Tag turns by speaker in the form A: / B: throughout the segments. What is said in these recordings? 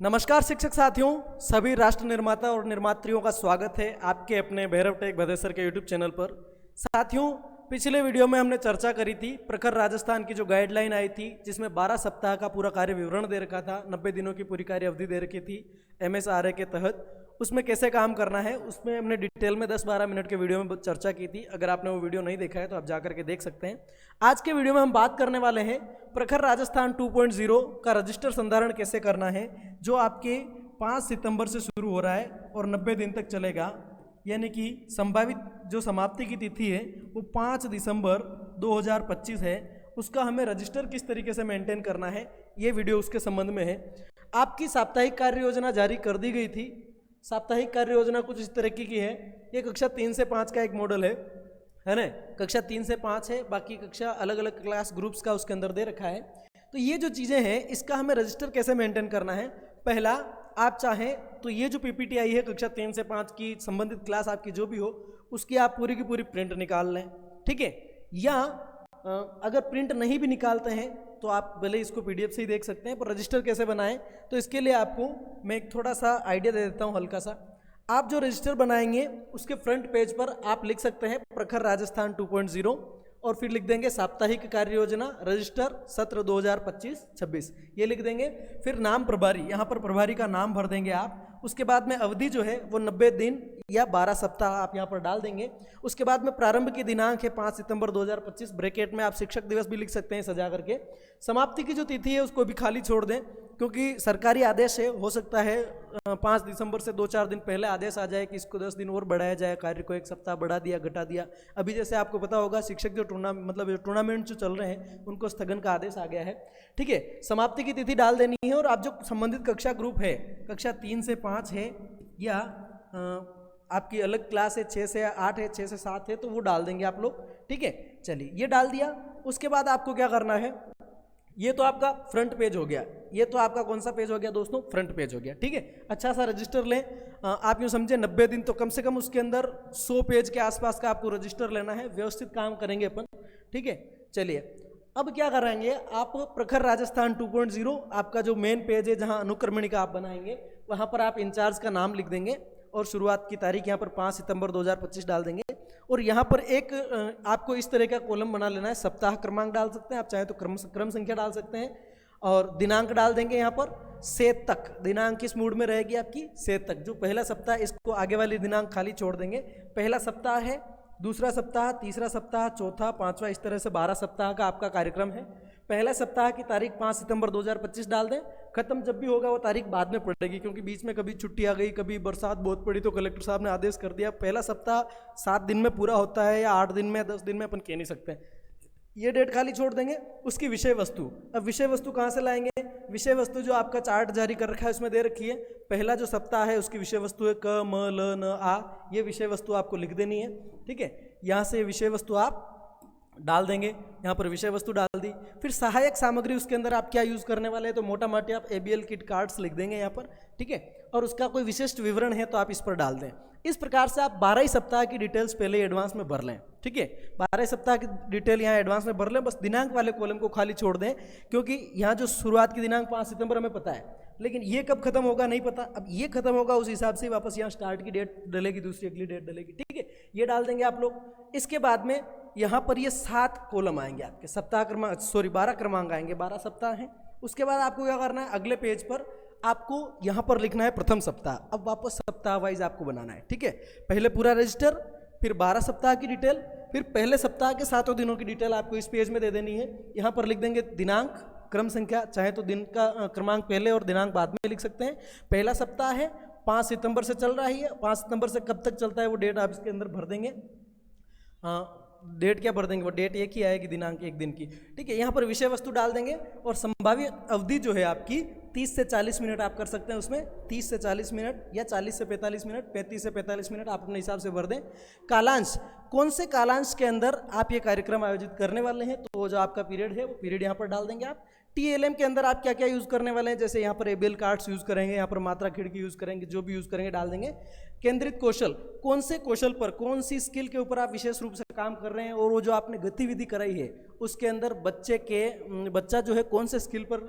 A: नमस्कार शिक्षक साथियों, सभी राष्ट्र निर्माता और निर्मात्रियों का स्वागत है आपके अपने भैरव टेक भदेसर के यूट्यूब चैनल पर। साथियों, पिछले वीडियो में हमने चर्चा करी थी प्रखर राजस्थान की जो गाइडलाइन आई थी, जिसमें 12 सप्ताह का पूरा कार्य विवरण दे रखा था, 90 दिनों की पूरी कार्य अवधि दे रखी थी MSRA के तहत। उसमें कैसे काम करना है उसमें हमने डिटेल में 10-12 मिनट के वीडियो में चर्चा की थी। अगर आपने वो वीडियो नहीं देखा है तो आप जा करके देख सकते हैं। आज के वीडियो में हम बात करने वाले हैं प्रखर राजस्थान 2.0 का रजिस्टर संधारण कैसे करना है, जो आपके 5 सितंबर से शुरू हो रहा है और 90 दिन तक चलेगा। यानी कि संभावित जो समाप्ति की तिथि है वो 5 दिसंबर 2025 है। उसका हमें रजिस्टर किस तरीके से मेंटेन करना है, ये वीडियो उसके संबंध में है। आपकी साप्ताहिक कार्य योजना जारी कर दी गई थी। साप्ताहिक कार्य योजना कुछ इस तरीके की है। ये कक्षा 3 से 5 का एक मॉडल है ना। कक्षा 3 से 5 है, बाकी कक्षा अलग अलग क्लास ग्रुप्स का उसके अंदर दे रखा है। तो ये जो चीज़ें हैं इसका हमें रजिस्टर कैसे मेंटेन करना है। पहला, आप चाहें तो ये जो PPT आई है कक्षा 3 से 5 की संबंधित क्लास आपकी जो भी हो, उसकी आप पूरी की पूरी प्रिंट निकाल लें, ठीक है। या अगर प्रिंट नहीं भी निकालते हैं तो आप भले इसको PDF से ही देख सकते हैं, पर रजिस्टर कैसे बनाएं तो इसके लिए आपको मैं एक थोड़ा सा आइडिया दे देता हूं हल्का सा। आप जो रजिस्टर बनाएंगे उसके फ्रंट पेज पर आप लिख सकते हैं प्रखर राजस्थान 2.0 और फिर लिख देंगे साप्ताहिक कार्य योजना रजिस्टर सत्र 2025-26, ये लिख देंगे। फिर नाम प्रभारी, यहाँ पर प्रभारी का नाम भर देंगे आप। उसके बाद में अवधि जो है वो 90 दिन या 12 सप्ताह आप यहाँ पर डाल देंगे। उसके बाद में प्रारंभ की दिनांक है 5 सितंबर 2025, ब्रैकेट में आप शिक्षक दिवस भी लिख सकते हैं सजा करके। समाप्ति की जो तिथि है उसको भी खाली छोड़ दें, क्योंकि सरकारी आदेश है, हो सकता है 5 दिसंबर से 2-4 दिन पहले आदेश आ जाए कि इसको 10 दिन और बढ़ाया जाए, कार्य को 1 सप्ताह बढ़ा दिया घटा दिया। अभी जैसे आपको पता होगा शिक्षक जो टूर्नामेंट जो चल रहे हैं उनको स्थगन का आदेश आ गया है, ठीक है। समाप्ति की तिथि डाल देनी है और आप जो संबंधित कक्षा ग्रुप है, कक्षा 3 से 5 है या आपकी अलग क्लास है 6 से 8 है, 6 से 7 है, तो वो डाल देंगे आप लोग, ठीक है। चलिए, ये डाल दिया। उसके बाद आपको क्या करना है, ये तो आपका फ्रंट पेज हो गया। ये तो आपका कौन सा पेज हो गया दोस्तों, फ्रंट पेज हो गया, ठीक है। अच्छा सा रजिस्टर लें। आप यूँ समझे 90 दिन तो कम से कम उसके अंदर 100 पेज के आसपास का आपको रजिस्टर लेना है। व्यवस्थित काम करेंगे अपन, ठीक है। चलिए, अब क्या करेंगे, आप प्रखर राजस्थान 2.0 आपका जो मेन पेज है जहाँ अनुक्रमणिका आप बनाएंगे, वहाँ पर आप इंचार्ज का नाम लिख देंगे और शुरुआत की तारीख यहाँ पर 5 सितंबर 2025 डाल देंगे। और यहाँ पर एक आपको इस तरह का कॉलम बना लेना है। सप्ताह क्रमांक डाल सकते हैं आप, चाहे तो क्रम संख्या डाल सकते हैं, और दिनांक डाल देंगे यहाँ पर से तक। दिनांक किस मूड में रहेगी आपकी, से तक। जो पहला सप्ताह, इसको आगे वाली दिनांक खाली छोड़ देंगे। पहला सप्ताह है, दूसरा सप्ताह, तीसरा सप्ताह, चौथा, पांचवा, इस तरह से 12 सप्ताह का आपका कार्यक्रम है। पहला सप्ताह की तारीख 5 सितंबर 2025 डाल दें। खत्म जब भी होगा वो तारीख बाद में पड़ेगी, क्योंकि बीच में कभी छुट्टी आ गई, कभी बरसात बहुत पड़ी तो कलेक्टर साहब ने आदेश कर दिया। पहला सप्ताह 7 दिन में पूरा होता है या 8 दिन में, 10 दिन में, अपन कह नहीं सकते। ये डेट खाली छोड़ देंगे। उसकी विषय वस्तु, अब विषय वस्तु कहाँ से लाएंगे। विषय वस्तु जो आपका चार्ट जारी कर रखा है उसमें दे रखी है। पहला जो सप्ताह है उसकी विषय वस्तु है क, म, ल, न, आ। ये विषय वस्तु आपको लिख देनी है, ठीक है। यहाँ से विषय वस्तु आप डाल देंगे। यहाँ पर विषय वस्तु डाल दी। फिर सहायक सामग्री, उसके अंदर आप क्या यूज़ करने वाले हैं, तो मोटा मोटी आप ABL किट कार्ड्स लिख देंगे यहाँ पर, ठीक है। और उसका कोई विशिष्ट विवरण है तो आप इस पर डाल दें। इस प्रकार से आप 12 ही सप्ताह की डिटेल्स पहले एडवांस में भर लें, ठीक है। 12 सप्ताह की डिटेल यहाँ एडवांस में भर लें। बस दिनांक वाले कॉलम को खाली छोड़ दें, क्योंकि यहाँ जो शुरुआत की दिनांक 5 सितंबर हमें पता है, लेकिन ये कब खत्म होगा नहीं पता। अब ये खत्म होगा उस हिसाब से वापस यहाँ स्टार्ट की डेट डलेगी, दूसरी अगली डेट डलेगी, ठीक है। ये डाल देंगे आप लोग। इसके बाद में यहाँ पर ये 7 कॉलम आएंगे आपके, सप्ताह क्रमांक 12 क्रमांक आएंगे, 12 सप्ताह हैं। उसके बाद आपको क्या करना है, अगले पेज पर आपको यहाँ पर लिखना है प्रथम सप्ताह। अब वापस सप्ताह वाइज आपको बनाना है, ठीक है। पहले पूरा रजिस्टर, फिर 12 सप्ताह की डिटेल, फिर पहले सप्ताह के 7 दिनों की डिटेल आपको इस पेज में दे देनी है। यहाँ पर लिख देंगे दिनांक, क्रम संख्या, चाहे तो दिन का क्रमांक पहले और दिनांक बाद में लिख सकते हैं। पहला सप्ताह है 5 सितंबर से चल रहा है। 5 सितंबर से कब तक चलता है वो डेट आप इसके अंदर भर देंगे। डेट क्या भर देंगे, वो डेट एक ही आएगी, दिनांक एक दिन की, ठीक है। यहाँ पर विषय वस्तु डाल देंगे और संभावित अवधि जो है आपकी 30 से 40 मिनट आप कर सकते हैं उसमें। 30 से 40 मिनट या 40 से 45 मिनट, 35 से 45 मिनट आप अपने हिसाब से भर दें। कालांश, कौन से कालांश के अंदर आप ये कार्यक्रम आयोजित करने वाले हैं, तो वो जो आपका पीरियड है वो पीरियड यहाँ पर डाल देंगे आप। TLM के अंदर आप क्या क्या यूज़ करने वाले हैं, जैसे यहाँ पर ABL कार्ड्स यूज़ करेंगे, यहाँ पर मात्रा खिड़की यूज़ करेंगे, जो भी यूज़ करेंगे डाल देंगे। केंद्रित कौशल, कौन से कौशल पर, कौन सी स्किल के ऊपर आप विशेष रूप से काम कर रहे हैं, और वो जो आपने गतिविधि कराई है उसके अंदर बच्चा जो है कौन से स्किल पर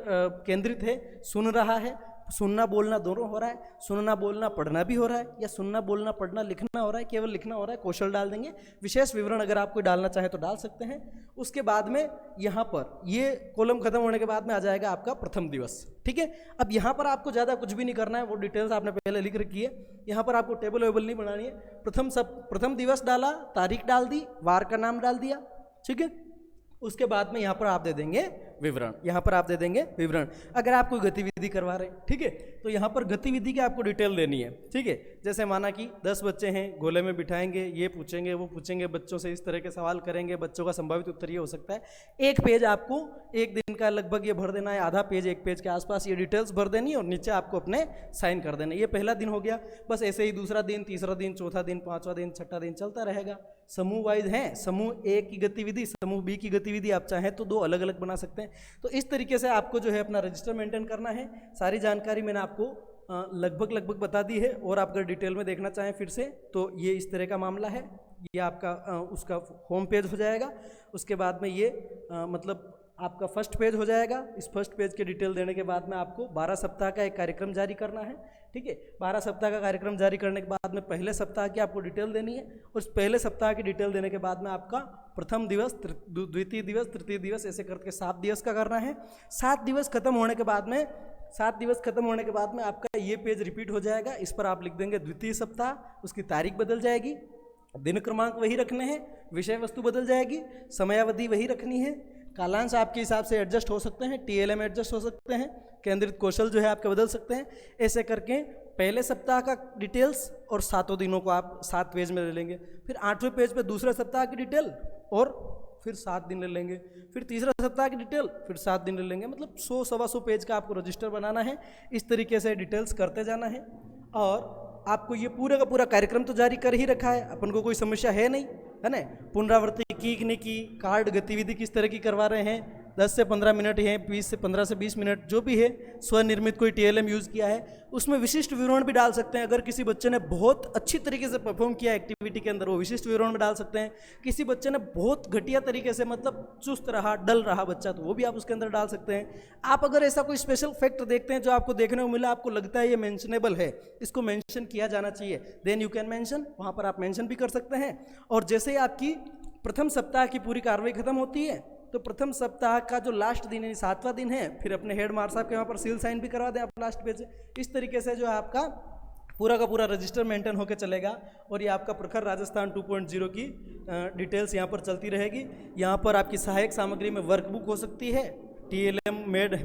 A: केंद्रित है, सुन रहा है, सुनना बोलना दोनों हो रहा है, सुनना बोलना पढ़ना भी हो रहा है, या सुनना बोलना पढ़ना लिखना हो रहा है, केवल लिखना हो रहा है, कौशल डाल देंगे। विशेष विवरण अगर आपको डालना चाहे तो डाल सकते हैं। उसके बाद में यहाँ पर ये कॉलम खत्म होने के बाद में आ जाएगा आपका प्रथम दिवस। ठीक है, अब यहाँ पर आपको ज़्यादा कुछ भी नहीं करना है, वो डिटेल्स आपने पहले लिख रखी है। यहाँ पर आपको टेबल वेबल नहीं बनानी है। प्रथम दिवस डाला, तारीख डाल दी, वार का नाम डाल दिया। ठीक है, उसके बाद में यहाँ पर आप दे देंगे विवरण, यहाँ पर आप दे देंगे विवरण। अगर आप कोई गतिविधि करवा रहे हैं, ठीक है, तो यहाँ पर गतिविधि की आपको डिटेल देनी है। ठीक है, जैसे माना कि 10 बच्चे हैं, गोले में बिठाएंगे, ये पूछेंगे वो पूछेंगे, बच्चों से इस तरह के सवाल करेंगे, बच्चों का संभावित उत्तर ये हो सकता है। एक पेज आपको एक दिन का लगभग ये भर देना है, आधा पेज, एक पेज के आसपास ये डिटेल्स भर देनी है, और नीचे आपको अपने साइन कर देना है। ये पहला दिन हो गया। बस ऐसे ही दूसरा दिन, तीसरा दिन, चौथा दिन, पाँचवा दिन, छठा दिन चलता रहेगा। समूह वाइज हैं, समूह ए की गतिविधि, समूह बी की गतिविधि आप चाहें तो 2 अलग अलग बना सकते हैं। तो इस तरीके से आपको जो है अपना रजिस्टर मेंटेन करना है। सारी जानकारी मैंने आपको लगभग बता दी है, और आप अगर डिटेल में देखना चाहें फिर से तो ये इस तरह का मामला है। ये आपका उसका होम पेज हो जाएगा। उसके बाद में ये मतलब आपका फर्स्ट पेज हो जाएगा। इस फर्स्ट पेज के डिटेल देने के बाद में आपको 12 सप्ताह का एक कार्यक्रम जारी करना है। ठीक है, 12 सप्ताह का कार्यक्रम जारी करने के बाद में पहले सप्ताह की आपको डिटेल देनी है। उस पहले सप्ताह की डिटेल देने के बाद में आपका प्रथम दिवस, द्वितीय दिवस, तृतीय दिवस, ऐसे करके 7 दिवस का करना है। 7 दिवस खत्म होने के बाद में 7 दिवस खत्म होने के बाद में आपका ये पेज रिपीट हो जाएगा। इस पर आप लिख देंगे द्वितीय सप्ताह, उसकी तारीख बदल जाएगी, दिन क्रमांक वही रखने हैं, विषय वस्तु बदल जाएगी, समयावधि वही रखनी है, कालांश आपके हिसाब से एडजस्ट हो सकते हैं, TLM एडजस्ट हो सकते हैं, केंद्रित कौशल जो है आपके बदल सकते हैं। ऐसे करके पहले सप्ताह का डिटेल्स और 7 दिनों को आप 7 पेज में ले लेंगे। फिर 8वें पेज पे दूसरे सप्ताह की डिटेल और फिर 7 दिन ले लेंगे। फिर तीसरा सप्ताह की डिटेल, फिर 7 दिन ले लेंगे। मतलब 100 सवा 100 पेज का आपको रजिस्टर बनाना है। इस तरीके से डिटेल्स करते जाना है, और आपको ये पूरा का पूरा कार्यक्रम तो जारी कर ही रखा है, अपन को कोई समस्या है नहीं, है ना। पुनरावृत्ति की कि नहीं की, कार्ड गतिविधि किस तरह की करवा रहे हैं, 10 से 15 मिनट है, 15 से 20 मिनट जो भी है, स्वनिर्मित कोई TLM यूज़ किया है, उसमें विशिष्ट विवरण भी डाल सकते हैं। अगर किसी बच्चे ने बहुत अच्छी तरीके से परफॉर्म किया एक्टिविटी के अंदर, वो विशिष्ट विवरण भी डाल सकते हैं। किसी बच्चे ने बहुत घटिया तरीके से मतलब चुस्त रहा, डल रहा बच्चा, तो वो भी आप उसके अंदर डाल सकते हैं। आप अगर ऐसा कोई स्पेशल फैक्ट देखते हैं जो आपको देखने को मिला, आपको लगता है ये मेंशनेबल है, इसको मेंशन किया जाना चाहिए, देन यू कैन मेंशन, वहाँ पर आप मेंशन भी कर सकते हैं। और जैसे ही आपकी प्रथम सप्ताह की पूरी कार्रवाई खत्म होती है, तो प्रथम सप्ताह का जो लास्ट दिन है, 7वां दिन है, फिर अपने हेड मास्टर साहब के वहाँ पर सील साइन भी करवा दें आप लास्ट पेज से। इस तरीके से जो है आपका पूरा का पूरा रजिस्टर मेंटेन होकर चलेगा, और ये आपका प्रखर राजस्थान 2.0 की डिटेल्स यहाँ पर चलती रहेगी। यहाँ पर आपकी सहायक सामग्री में वर्कबुक हो सकती है, TLM made,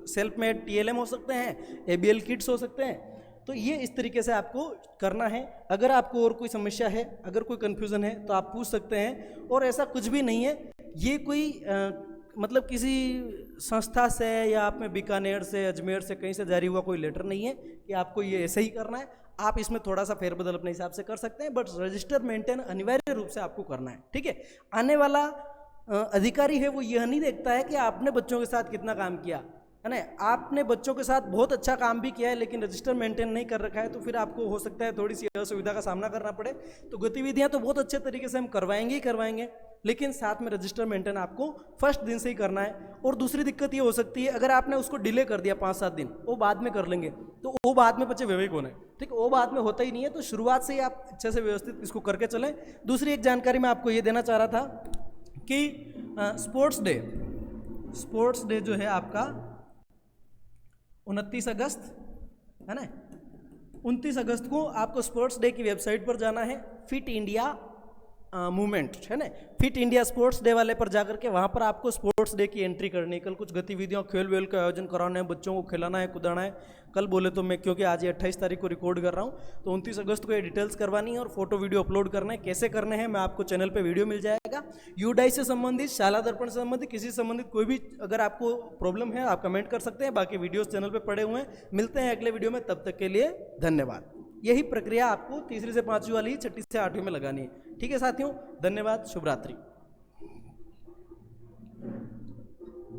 A: self made TLM हो सकते हैं, ABL किट्स हो सकते हैं। तो ये इस तरीके से आपको करना है। अगर आपको और कोई समस्या है, अगर कोई कन्फ्यूज़न है तो आप पूछ सकते हैं। और ऐसा कुछ भी नहीं है, ये कोई मतलब किसी संस्था से या आप में बीकानेर से, अजमेर से, कहीं से जारी हुआ कोई लेटर नहीं है कि आपको ये ऐसे ही करना है। आप इसमें थोड़ा सा फेरबदल अपने हिसाब से कर सकते हैं, बट रजिस्टर मेंटेन अनिवार्य रूप से आपको करना है। ठीक है, आने वाला अधिकारी है वो यह नहीं देखता है कि आपने बच्चों के साथ कितना काम किया, है ना। आपने बच्चों के साथ बहुत अच्छा काम भी किया है, लेकिन रजिस्टर मेंटेन नहीं कर रखा है, तो फिर आपको हो सकता है थोड़ी सी असुविधा का सामना करना पड़े। तो गतिविधियां तो बहुत अच्छे तरीके से हम करवाएंगे ही करवाएंगे, लेकिन साथ में रजिस्टर मेंटेन आपको फर्स्ट दिन से ही करना है। और दूसरी दिक्कत ये हो सकती है, अगर आपने उसको डिले कर दिया 5-7 दिन, वो बाद में कर लेंगे, तो वो बाद में बच्चे विवेक होने, ठीक, वो बाद में होता ही नहीं है। तो शुरुआत से ही आप अच्छे से व्यवस्थित इसको करके चलें। दूसरी एक जानकारी मैं आपको ये देना चाह रहा था कि स्पोर्ट्स डे जो है आपका 29 अगस्त, है ना। 29 अगस्त को आपको स्पोर्ट्स डे की वेबसाइट पर जाना है, फिट इंडिया मूवमेंट, है ना। फिट इंडिया स्पोर्ट्स डे वाले पर जाकर के वहाँ पर आपको स्पोर्ट्स डे की एंट्री करनी है। कल कुछ गतिविधियों, खेल वेल का आयोजन कराना है, बच्चों को खिलाना है, कुदाना है। कल बोले तो मैं, क्योंकि आज ये 28 तारीख को रिकॉर्ड कर रहा हूँ, तो 29 अगस्त को ये डिटेल्स करवानी है और फोटो वीडियो अपलोड करना है। कैसे करने हैं मैं आपको चैनल पर वीडियो मिल जाएगा। यूडाई से संबंधित, शाला दर्पण से संबंधित, किसी संबंधित कोई भी अगर आपको प्रॉब्लम है आप कमेंट कर सकते हैं। बाकी वीडियोस चैनल पर पड़े हुए हैं। मिलते हैं अगले वीडियो में, तब तक के लिए धन्यवाद। यही प्रक्रिया आपको 3री से 5वीं वाली, 6ठी से 8वीं में लगानी है। ठीक है साथियों, धन्यवाद, शुभ रात्रि।